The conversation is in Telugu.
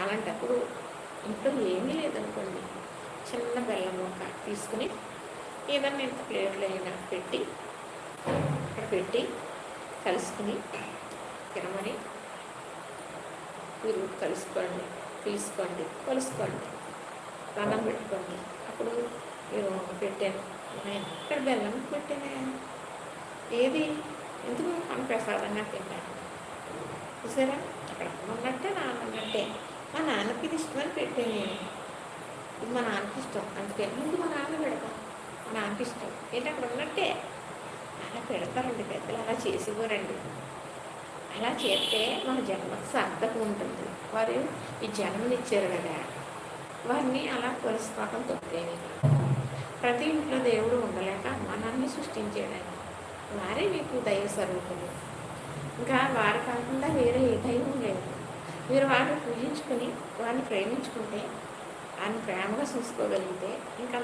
అలాంటప్పుడు ఇంట్లో ఏమీ లేదనుకోండి, చిన్న బెల్లం ముక్క తీసుకుని ఏదన్నా ఇంత ప్లేట్లో అయినా పెట్టి అక్కడ పెట్టి కలుసుకుని తినమని మీరు కలుసుకోండి, తీసుకోండి, కొలుసుకోండి, అన్నం పెట్టుకోండి. అప్పుడు మీరు పెట్టాను ఎక్కడ బెల్లం పెట్టానే ఏది ఎందుకు మన ప్రసాదంగా తింటాను చూసారా, అక్కడ ఉన్నట్టే నాన్న ఉన్నట్టే. మా నాన్నకి ఇది ఇష్టమని పెట్టాను నేను, ఇది మా నాన్నకి ఇష్టం అందుకే ముందు మా నాన్న పెడతాం, మా నాన్నకి ఇష్టం ఏంటి అక్కడ ఉన్నట్టే అలా పెడతారండి పెద్దలు, అలా చేసేవారండి. అలా చేస్తే మన జన్మకు సార్థకం ఉంటుంది. వారు ఈ జన్మనిచ్చారు కదా, వారిని అలా కొలుసుకోవటం తప్పేమి. ప్రతి ఇంట్లో దేవుడు ఉండలేక మనల్ని సృష్టించాడని, వారే మీకు దైవ స్వరూపులు. ఇంకా వారు కాకుండా వేరే ఏ దైవం లేదు. మీరు వారిని పూజించుకొని వారిని ప్రేమించుకుంటే, వారిని ప్రేమగా చూసుకోగలిగితే ఇంకా